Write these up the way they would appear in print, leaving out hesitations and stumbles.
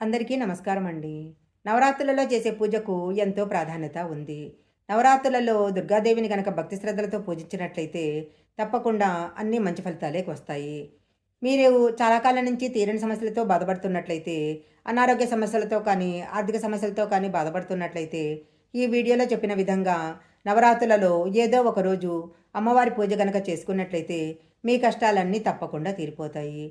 అందరికీ నమస్కారం అండి. నవరాత్రులలో చేసే పూజకు ఎంతో ప్రాధాన్యత ఉంది. నవరాత్రులలో దుర్గాదేవిని గనక భక్తి శ్రద్ధలతో పూజించినట్లయితే తప్పకుండా అన్ని మంచి ఫలితాలే వస్తాయి. మీరు చాలా కాలం నుంచి తీరని సమస్యలతో బాధపడుతున్నట్లయితే, అనారోగ్య సమస్యలతో కానీ, ఆర్థిక సమస్యలతో కానీ బాధపడుతున్నట్లయితే, ఈ వీడియోలో చెప్పిన విధంగా నవరాత్రులలో ఏదో ఒక రోజు అమ్మవారి పూజ గనక చేసుకున్నట్లయితే మీ కష్టాలన్నీ తప్పకుండా తీరిపోతాయి.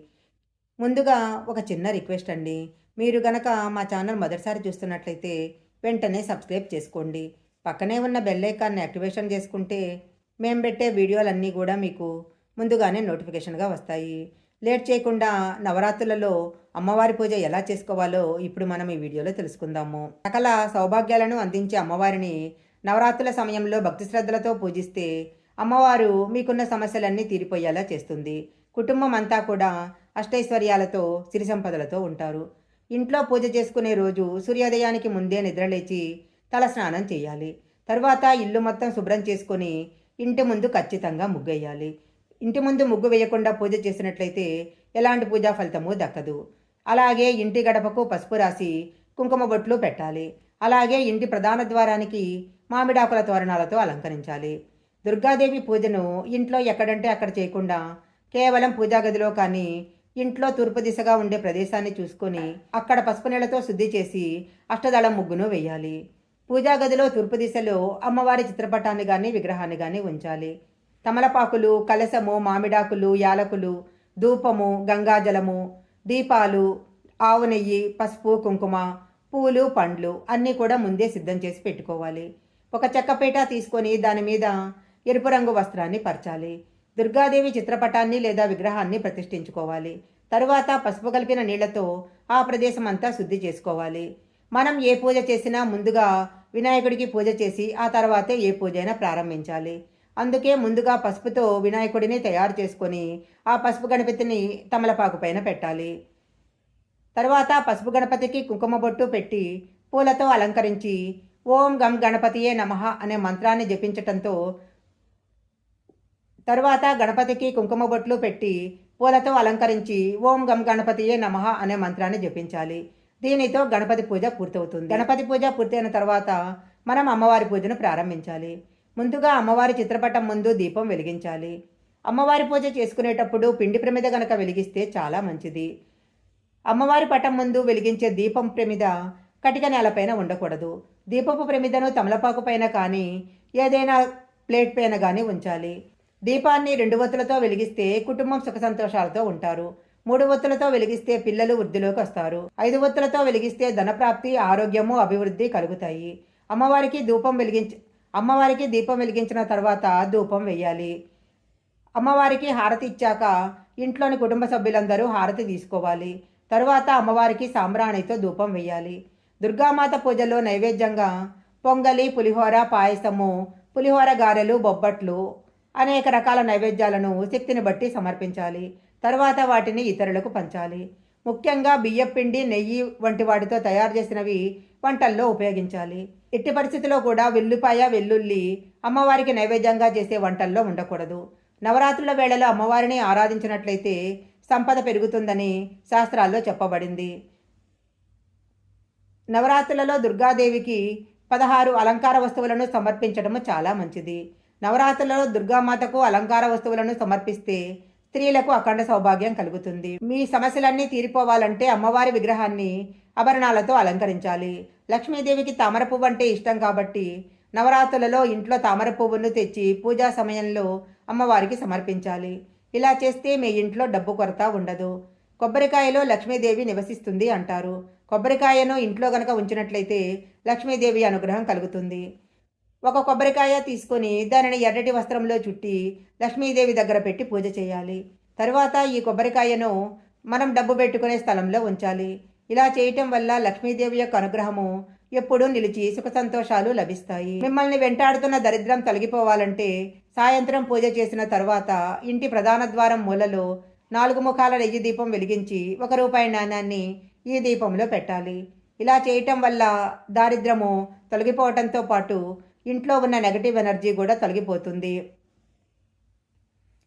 ముందుగా ఒక చిన్న రిక్వెస్ట్ అండి. మీరు గనక మా ఛానల్ మొదటిసారి చూస్తున్నట్లయితే వెంటనే సబ్స్క్రైబ్ చేసుకోండి. పక్కనే ఉన్న బెల్ ఐకాన్ని యాక్టివేషన్ చేసుకుంటే మేము పెట్టే వీడియోలన్నీ కూడా మీకు ముందుగానే నోటిఫికేషన్గా వస్తాయి. లేట్ చేయకుండా నవరాత్రులలో అమ్మవారి పూజ ఎలా చేసుకోవాలో ఇప్పుడు మనం ఈ వీడియోలో తెలుసుకుందాము. సకల సౌభాగ్యాలను అందించే అమ్మవారిని నవరాత్రుల సమయంలో భక్తి శ్రద్ధలతో పూజిస్తే అమ్మవారు మీకున్న సమస్యలన్నీ తీరిపోయేలా చేస్తుంది. కుటుంబం అంతా కూడా అష్టైశ్వర్యాలతో సిరి సంపదలతో ఉంటారు. ఇంట్లో పూజ చేసుకునే రోజు సూర్యోదయానికి ముందే నిద్రలేచి తల స్నానం చేయాలి. తరువాత ఇల్లు మొత్తం శుభ్రం చేసుకొని ఇంటి ముందు ఖచ్చితంగా ముగ్గేయాలి. ఇంటి ముందు ముగ్గు వేయకుండా పూజ చేసినట్లయితే ఎలాంటి పూజా ఫలితము దక్కదు. అలాగే ఇంటి గడపకు పసుపు రాసి కుంకుమ బొట్లు పెట్టాలి. అలాగే ఇంటి ప్రధాన ద్వారానికి మామిడాకుల తోరణాలతో అలంకరించాలి. దుర్గాదేవి పూజను ఇంట్లో ఎక్కడంటే అక్కడ చేయకుండా కేవలం పూజా గదిలో కానీ ఇంట్లో తూర్పు దిశగా ఉండే ప్రదేశాన్ని చూసుకొని అక్కడ పసుపు నీళ్లతో శుద్ధి చేసి అష్టదళం ముగ్గును వేయాలి. పూజా గదిలో తూర్పు దిశలో అమ్మవారి చిత్రపటాన్ని కానీ విగ్రహాన్ని కానీ ఉంచాలి. తమలపాకులు, కలశము, మామిడాకులు, యాలకులు, ధూపము, గంగాజలము, దీపాలు, ఆవు నెయ్యి, పసుపు, కుంకుమ, పూలు, పండ్లు అన్నీ కూడా ముందే సిద్ధం చేసి పెట్టుకోవాలి. ఒక చెక్కపేట తీసుకొని దాని మీద ఎరుపు రంగు వస్త్రాన్ని పరచాలి. దుర్గాదేవి చిత్రపటాన్ని లేదా విగ్రహాన్ని ప్రతిష్ఠించుకోవాలి. తరువాత పసుపు కలిపిన నీళ్లతో ఆ ప్రదేశం అంతా శుద్ధి చేసుకోవాలి. మనం ఏ పూజ చేసినా ముందుగా వినాయకుడికి పూజ చేసి ఆ తర్వాతే ఏ పూజ అయినా ప్రారంభించాలి. అందుకే ముందుగా పసుపుతో వినాయకుడిని తయారు చేసుకొని ఆ పసుపు గణపతిని తమలపాకు పైన పెట్టాలి. తర్వాత పసుపు గణపతికి కుంకుమ బొట్టు పెట్టి పూలతో అలంకరించి ఓం గం గణపతియే నమః అనే మంత్రాన్ని జపించటంతో తరువాత గణపతికి కుంకుమ బొట్లు పెట్టి పూలతో అలంకరించి ఓం గం గణపతియే నమః అనే మంత్రాన్ని జపించాలి. దీనితో గణపతి పూజ పూర్తవుతుంది. గణపతి పూజ పూర్తయిన తర్వాత మనం అమ్మవారి పూజను ప్రారంభించాలి. ముందుగా అమ్మవారి చిత్రపటం ముందు దీపం వెలిగించాలి. అమ్మవారి పూజ చేసుకునేటప్పుడు పిండి ప్రమిద గనక వెలిగిస్తే చాలా మంచిది. అమ్మవారి పటం ముందు వెలిగించే దీపం ప్రమిద కటిక నేలపైన ఉండకూడదు. దీపపు ప్రమిదను తమలపాకు పైన కానీ ఏదైనా ప్లేట్ పైన కానీ ఉంచాలి. దీపాన్ని 2 ఒత్తులతో వెలిగిస్తే కుటుంబం సుఖ సంతోషాలతో ఉంటారు. 3 ఒత్తులతో వెలిగిస్తే పిల్లలు వృద్ధిలోకి వస్తారు. 5 ఒత్తులతో వెలిగిస్తే ధనప్రాప్తి, ఆరోగ్యము, అభివృద్ధి కలుగుతాయి. అమ్మవారికి దీపం వెలిగించిన తర్వాత ధూపం వేయాలి. అమ్మవారికి హారతి ఇచ్చాక ఇంట్లోని కుటుంబ సభ్యులందరూ హారతి తీసుకోవాలి. తరువాత అమ్మవారికి సాంబ్రాణితో ధూపం వేయాలి. దుర్గామాత పూజలో నైవేద్యంగా పొంగలి, పులిహోర, పాయసము, పులిహోర గారెలు, బొబ్బట్లు అనేక రకాల నైవేద్యాలను శక్తిని బట్టి సమర్పించాలి. తరువాత వాటిని ఇతరులకు పంచాలి. ముఖ్యంగా బియ్యపిండి, నెయ్యి వంటి వాటితో తయారు చేసినవి వంటల్లో ఉపయోగించాలి. ఎట్టి పరిస్థితిలో కూడా వెల్లుపాయ, వెల్లుల్లి అమ్మవారికి నైవేద్యంగా చేసే వంటల్లో ఉండకూడదు. నవరాత్రుల వేళలో అమ్మవారిని ఆరాధించినట్లయితే సంపద పెరుగుతుందని శాస్త్రాల్లో చెప్పబడింది. నవరాత్రులలో దుర్గాదేవికి 16 అలంకార వస్తువులను సమర్పించడము చాలా మంచిది. నవరాత్రులలో దుర్గామాతకు అలంకార వస్తువులను సమర్పిస్తే స్త్రీలకు అఖండ సౌభాగ్యం కలుగుతుంది. మీ సమస్యలన్నీ తీరిపోవాలంటే అమ్మవారి విగ్రహాన్ని ఆభరణాలతో అలంకరించాలి. లక్ష్మీదేవికి తామర పువ్వు అంటే ఇష్టం కాబట్టి నవరాత్రులలో ఇంట్లో తామర పువ్వును తెచ్చి పూజా సమయంలో అమ్మవారికి సమర్పించాలి. ఇలా చేస్తే మీ ఇంట్లో డబ్బు కొరత ఉండదు. కొబ్బరికాయలో లక్ష్మీదేవి నివసిస్తుంది అంటారు. కొబ్బరికాయను ఇంట్లో గనక ఉంచినట్లయితే లక్ష్మీదేవి అనుగ్రహం కలుగుతుంది. ఒక కొబ్బరికాయ తీసుకొని దానిని ఎర్రటి వస్త్రంలో చుట్టి లక్ష్మీదేవి దగ్గర పెట్టి పూజ చేయాలి. తరువాత ఈ కొబ్బరికాయను మనం డబ్బు పెట్టుకునే స్థలంలో ఉంచాలి. ఇలా చేయటం వల్ల లక్ష్మీదేవి యొక్క అనుగ్రహము ఎప్పుడూ నిలిచి సుఖ సంతోషాలు లభిస్తాయి. మిమ్మల్ని వెంటాడుతున్న దరిద్రం తొలగిపోవాలంటే సాయంత్రం పూజ చేసిన తర్వాత ఇంటి ప్రధాన ద్వారం మూలలో 4 ముఖాల నెయ్యి దీపం వెలిగించి ₹1 నాణ్యాన్ని ఈ దీపంలో పెట్టాలి. ఇలా చేయటం వల్ల దారిద్రము తొలగిపోవటంతో పాటు ఇంట్లో ఉన్న నెగటివ్ ఎనర్జీ కూడా తొలగిపోతుంది.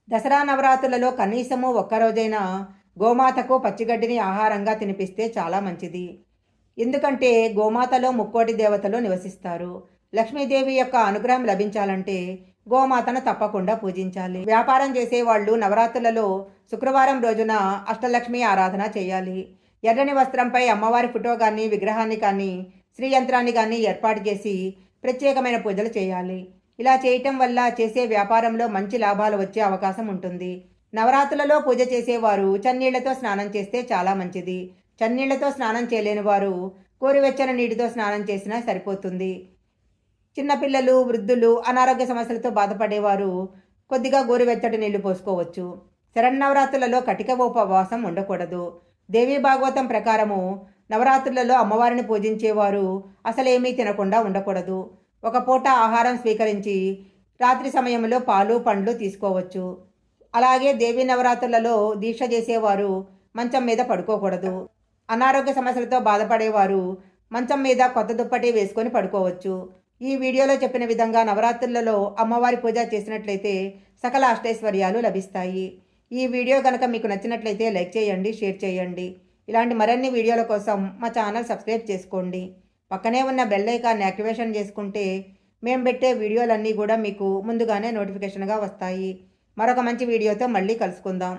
దసరా నవరాత్రులలో కనీసము ఒక్కరోజైనా గోమాతకు పచ్చిగడ్డిని ఆహారంగా తినిపిస్తే చాలా మంచిది. ఎందుకంటే గోమాతలో ముక్కోటి దేవతలు నివసిస్తారు. లక్ష్మీదేవి యొక్క అనుగ్రహం లభించాలంటే గోమాతను తప్పకుండా పూజించాలి. వ్యాపారం చేసేవాళ్ళు నవరాత్రులలో శుక్రవారం రోజున అష్టలక్ష్మి ఆరాధన చేయాలి. ఎర్రని వస్త్రంపై అమ్మవారి ఫోటో కానీ విగ్రహాన్ని కానీ శ్రీ యంత్రాన్ని కానీ ఏర్పాటు చేసి ప్రత్యేకమైన పూజలు చేయాలి. ఇలా చేయటం వల్ల చేసే వ్యాపారంలో మంచి లాభాలు వచ్చే అవకాశం ఉంటుంది. నవరాత్రులలో పూజ చేసేవారు చన్నీళ్లతో స్నానం చేస్తే చాలా మంచిది. చన్నీళ్లతో స్నానం చేయలేని వారు గోరువెచ్చని నీటితో స్నానం చేసినా సరిపోతుంది. చిన్నపిల్లలు, వృద్ధులు, అనారోగ్య సమస్యలతో బాధపడేవారు కొద్దిగా గోరువెచ్చటి నీళ్లు పోసుకోవచ్చు. శరన్నవరాత్రులలో కటిక ఉపవాసం ఉండకూడదు. దేవీ భాగవతం ప్రకారము నవరాత్రులలో అమ్మవారిని పూజించేవారు అసలేమీ తినకుండా ఉండకూడదు. ఒక పూట ఆహారం స్వీకరించి రాత్రి సమయంలో పాలు, పండ్లు తీసుకోవచ్చు. అలాగే దేవీ నవరాత్రులలో దీక్ష చేసేవారు మంచం మీద పడుకోకూడదు. అనారోగ్య సమస్యలతో బాధపడేవారు మంచం మీద కొత్త దుప్పటి వేసుకొని పడుకోవచ్చు. ఈ వీడియోలో చెప్పిన విధంగా నవరాత్రులలో అమ్మవారి పూజ చేసినట్లయితే సకల అష్టైశ్వర్యాలు లభిస్తాయి. ఈ వీడియో కనుక మీకు నచ్చినట్లయితే లైక్ చేయండి, షేర్ చేయండి. ఇలాంటి మరిన్ని వీడియోల కోసం మా ఛానల్ సబ్స్క్రైబ్ చేసుకోండి. పక్కనే ఉన్న బెల్ ఐకాన్ని యాక్టివేషన్ చేసుకుంటే మేము పెట్టే వీడియోలన్నీ కూడా మీకు ముందుగానే నోటిఫికేషన్గా వస్తాయి. మరొక మంచి వీడియోతో మళ్ళీ కలుసుకుందాం.